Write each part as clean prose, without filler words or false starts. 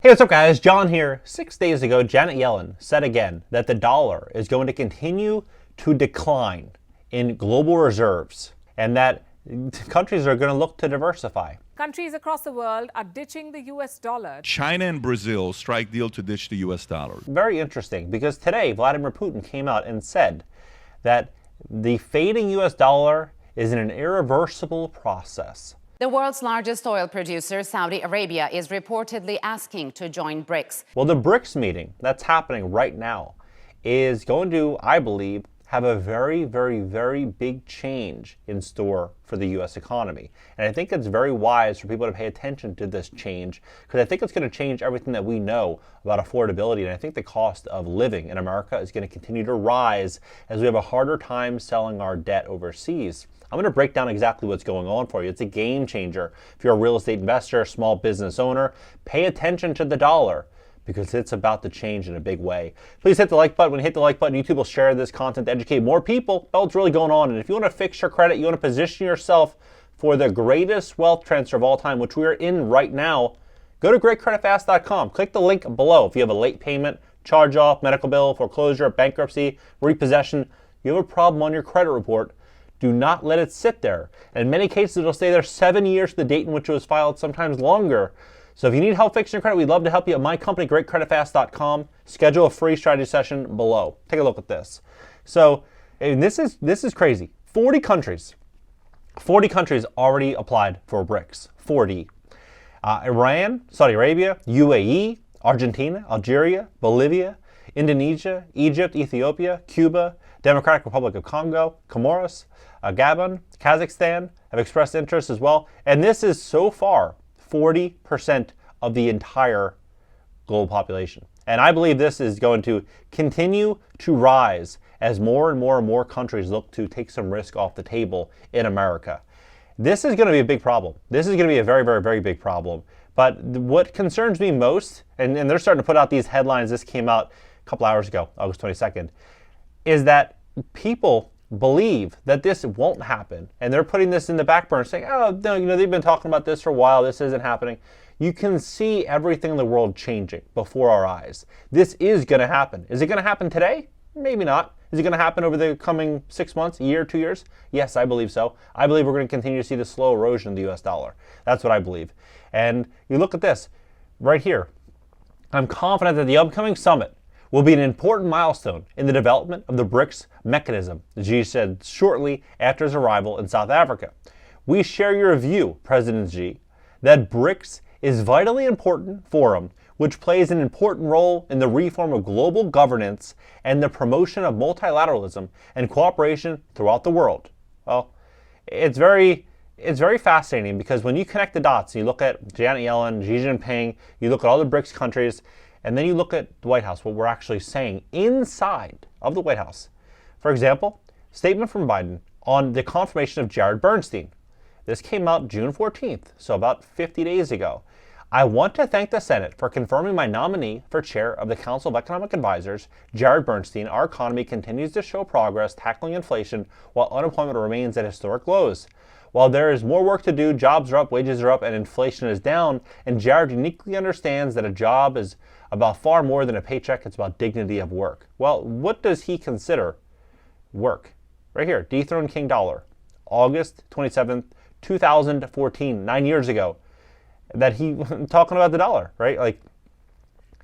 Hey, what's up guys? John here. 6 days ago, Janet Yellen said again that the dollar is going to continue to decline in global reserves and that countries are going to look to diversify. Countries across the world are ditching the US dollar. China and Brazil strike deal to ditch the US dollar. Very interesting, because today Vladimir Putin came out and said that the fading US dollar is an irreversible process. The world's largest oil producer, Saudi Arabia, is reportedly asking to join BRICS. Well, the BRICS meeting that's happening right now is going to, I believe, have a very, very, very big change in store for the U.S. economy. And I think it's very wise for people to pay attention to this change, because I think it's going to change everything that we know about affordability. And I think the cost of living in America is going to continue to rise as we have a harder time selling our debt overseas. I'm going to break down exactly what's going on for you. It's a game changer. If you're a real estate investor, small business owner, pay attention to the dollar, because it's about to change in a big way. Please hit the like button. When you hit the like button, YouTube will share this content to educate more people about what's really going on. And if you want to fix your credit, you want to position yourself for the greatest wealth transfer of all time, which we are in right now, go to greatcreditfast.com. Click the link below. If you have a late payment, charge off, medical bill, foreclosure, bankruptcy, repossession, you have a problem on your credit report, do not let it sit there. And in many cases, it'll stay there 7 years to the date in which it was filed, sometimes longer. So if you need help fixing your credit, we'd love to help you at my company, greatcreditfast.com. Schedule a free strategy session below. Take a look at this. So, and this is crazy. 40 countries already applied for BRICS. 40. Iran, Saudi Arabia, UAE, Argentina, Algeria, Bolivia, Indonesia, Egypt, Ethiopia, Cuba, Democratic Republic of Congo, Comoros, Gabon, Kazakhstan have expressed interest as well. And this is so far 40% of the entire global population. And I believe this is going to continue to rise as more and more and more countries look to take some risk off the table in America. This is going to be a big problem. This is going to be a very, very, very big problem. But what concerns me most, and they're starting to put out these headlines, this came out a couple hours ago, August 22nd, is that people believe that this won't happen, and they're putting this in the back burner, saying, "Oh, no, they've been talking about this for a while. This isn't happening." You can see everything in the world changing before our eyes. This is going to happen. Is it going to happen today? Maybe not. Is it going to happen over the coming 6 months, a year, 2 years? Yes, I believe so. I believe we're going to continue to see the slow erosion of the U.S. dollar. That's what I believe. And you look at this right here. I'm confident that the upcoming summit will be an important milestone in the development of the BRICS mechanism, Xi said shortly after his arrival in South Africa. We share your view, President Xi, that BRICS is a vitally important forum which plays an important role in the reform of global governance and the promotion of multilateralism and cooperation throughout the world. Well, it's very fascinating, because when you connect the dots, you look at Janet Yellen, Xi Jinping, you look at all the BRICS countries, and then you look at the White House, what we're actually saying inside of the White House. For example, statement from Biden on the confirmation of Jared Bernstein. This came out June 14th, so about 50 days ago. I want to thank the Senate for confirming my nominee for chair of the Council of Economic Advisors, Jared Bernstein. Our economy continues to show progress tackling inflation while unemployment remains at historic lows. While there is more work to do, jobs are up, wages are up, and inflation is down, and Jared uniquely understands that a job is about far more than a paycheck. It's about dignity of work. Well, what does he consider work? Right here, Dethrone King Dollar, August 27th, 2014, 9 years ago, that he talking about the dollar, right? Like,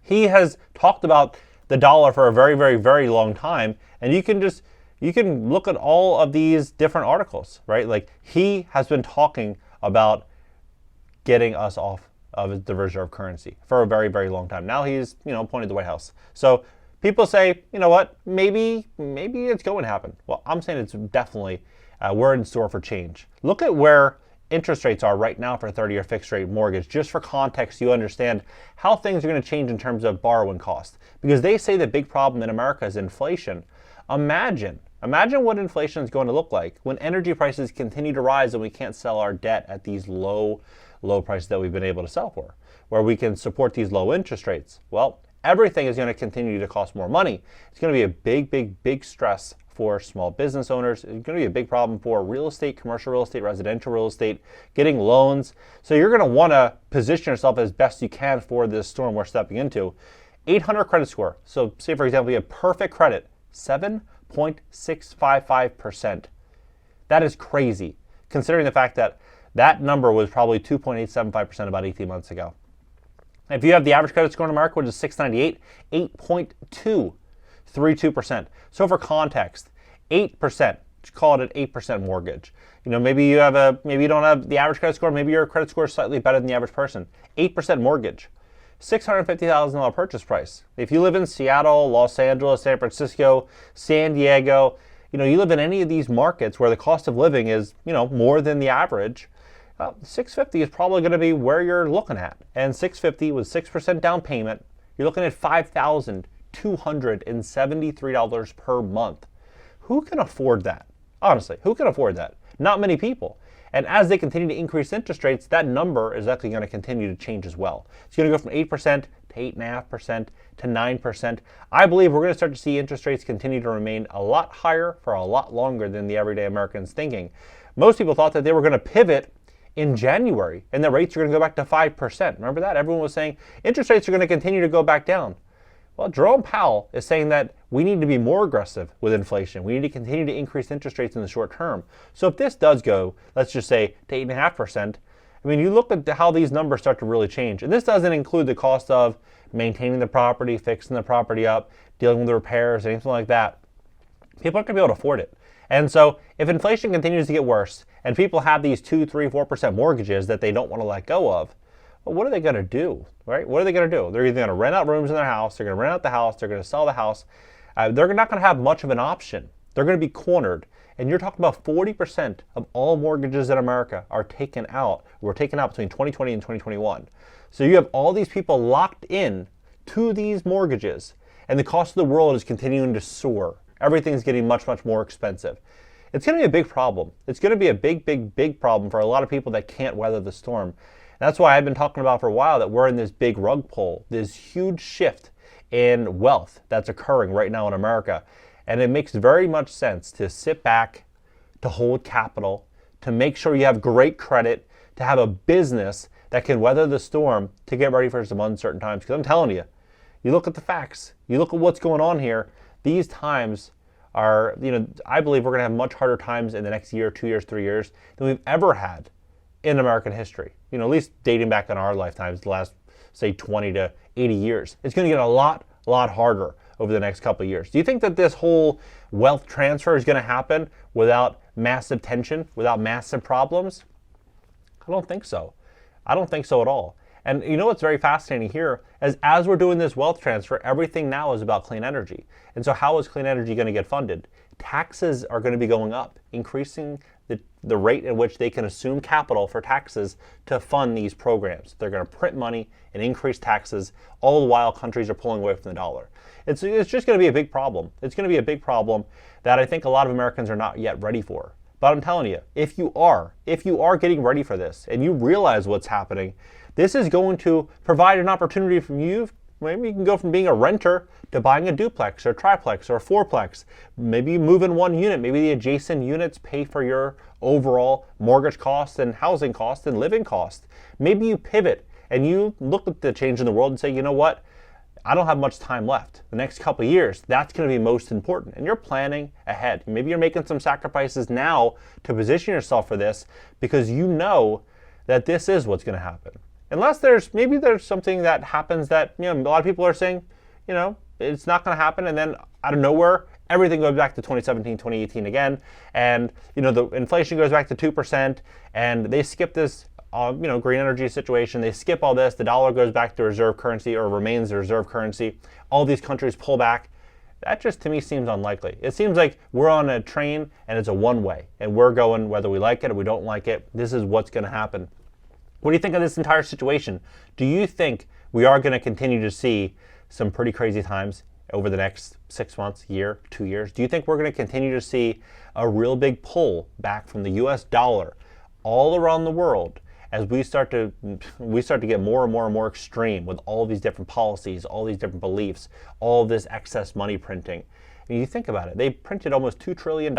he has talked about the dollar for a very, very, very long time, and you can look at all of these different articles, right? Like, he has been talking about getting us off of the reserve currency for a very, very long time. Now he's, appointed the White House. So people say, you know what, maybe it's going to happen. Well, I'm saying it's definitely, we're in store for change. Look at where interest rates are right now for a 30-year fixed rate mortgage. Just for context, you understand how things are going to change in terms of borrowing cost. Because they say the big problem in America is inflation. Imagine what inflation is going to look like when energy prices continue to rise and we can't sell our debt at these low prices that we've been able to sell for, where we can support these low interest rates. Well, everything is going to continue to cost more money. It's going to be a big, big, big stress for small business owners. It's going to be a big problem for real estate, commercial real estate, residential real estate, getting loans. So you're going to want to position yourself as best you can for this storm we're stepping into. 800 credit score. So say, for example, you have perfect credit, 7.655%. That is crazy, considering the fact that that number was probably 2.875% about 18 months ago. If you have the average credit score in America, which is 698, 8.232%. So for context, 8%, call it an 8% mortgage. Maybe you don't have the average credit score, maybe your credit score is slightly better than the average person. 8% mortgage, $650,000 purchase price. If you live in Seattle, Los Angeles, San Francisco, San Diego, you live in any of these markets where the cost of living is, more than the average, 650 is probably going to be where you're looking at. And 650 with 6% down payment, you're looking at $5,273 per month. Who can afford that? Honestly, who can afford that? Not many people. And as they continue to increase interest rates, that number is actually going to continue to change as well. It's going to go from 8% to 8.5% to 9%. I believe we're going to start to see interest rates continue to remain a lot higher for a lot longer than the everyday American's thinking. Most people thought that they were going to pivot in January and the rates are going to go back to 5%. Remember that? Everyone was saying interest rates are going to continue to go back down. Well, Jerome Powell is saying that we need to be more aggressive with inflation. We need to continue to increase interest rates in the short term. So if this does go, let's just say, to 8.5%, you look at how these numbers start to really change. And this doesn't include the cost of maintaining the property, fixing the property up, dealing with the repairs, anything like that. People aren't going to be able to afford it. And so if inflation continues to get worse and people have these 2, 3, 4% mortgages that they don't want to let go of, well, what are they going to do, right? What are they going to do? They're either going to rent out rooms in their house, they're going to rent out the house, they're going to sell the house. They're not going to have much of an option. They're going to be cornered. And you're talking about 40% of all mortgages in America were taken out between 2020 and 2021. So you have all these people locked in to these mortgages, and the cost of the world is continuing to soar. Everything's getting much, much more expensive. It's going to be a big problem. It's going to be a big, big, big problem for a lot of people that can't weather the storm. That's why I've been talking about for a while that we're in this big rug pull, this huge shift in wealth that's occurring right now in America. And it makes very much sense to sit back, to hold capital, to make sure you have great credit, to have a business that can weather the storm, to get ready for some uncertain times. Because I'm telling you, you look at the facts, you look at what's going on here, these times are, I believe we're going to have much harder times in the next year, 2 years, 3 years than we've ever had in American history. At least dating back in our lifetimes, the last, say, 20 to 80 years. It's going to get a lot harder over the next couple of years. Do you think that this whole wealth transfer is going to happen without massive tension, without massive problems? I don't think so. I don't think so at all. And what's very fascinating here is as we're doing this wealth transfer, everything now is about clean energy. And so how is clean energy going to get funded? Taxes are going to be going up, increasing the rate at which they can assume capital for taxes to fund these programs. They're going to print money and increase taxes, all the while countries are pulling away from the dollar. It's just going to be a big problem. It's going to be a big problem that I think a lot of Americans are not yet ready for. But I'm telling you, if you are getting ready for this and you realize what's happening, this is going to provide an opportunity for you. Maybe you can go from being a renter to buying a duplex or a triplex or a fourplex. Maybe you move in one unit. Maybe the adjacent units pay for your overall mortgage costs and housing costs and living costs. Maybe you pivot and you look at the change in the world and say, you know what? I don't have much time left. The next couple of years, that's going to be most important. And you're planning ahead. Maybe you're making some sacrifices now to position yourself for this because you know that this is what's going to happen. Unless there's something that happens that, a lot of people are saying, it's not going to happen. And then out of nowhere, everything goes back to 2017, 2018 again. And, the inflation goes back to 2% and they skip this, green energy situation. They skip all this. The dollar goes back to reserve currency or remains the reserve currency. All these countries pull back. That just to me seems unlikely. It seems like we're on a train and it's a one way and we're going whether we like it or we don't like it. This is what's going to happen. What do you think of this entire situation? Do you think we are going to continue to see some pretty crazy times over the next 6 months, year, 2 years? Do you think we're going to continue to see a real big pull back from the US dollar all around the world as we start to get more and more and more extreme with all these different policies, all these different beliefs, all this excess money printing? I mean, you think about it. They printed almost $2 trillion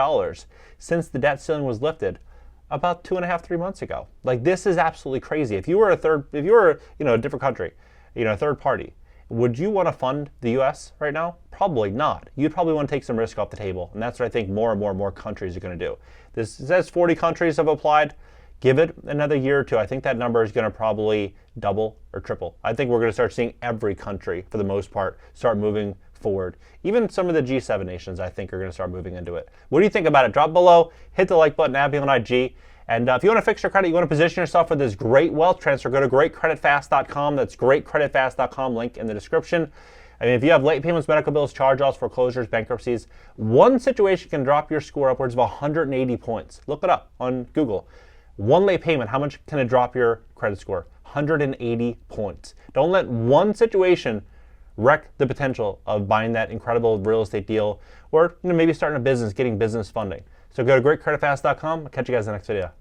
since the debt ceiling was lifted about 2.5, 3 months ago. Like, this is absolutely crazy. If you were a different country, a third party, would you want to fund the U.S. right now? Probably not. You'd probably want to take some risk off the table, and that's what I think more and more countries are going to do. This says 40 countries have applied. Give it another year or two. I think that number is going to probably double or triple. I think we're going to start seeing every country, for the most part, start moving forward. Even some of the G7 nations, I think, are going to start moving into it. What do you think about it? Drop below, hit the like button, add me on IG. And if you want to fix your credit, you want to position yourself for this great wealth transfer, go to greatcreditfast.com. That's greatcreditfast.com, link in the description. I mean, if you have late payments, medical bills, charge-offs, foreclosures, bankruptcies, one situation can drop your score upwards of 180 points. Look it up on Google. One late payment, how much can it drop your credit score? 180 points. Don't let one situation wreck the potential of buying that incredible real estate deal or maybe starting a business, getting business funding. So go to greatcreditfast.com. I'll catch you guys in the next video.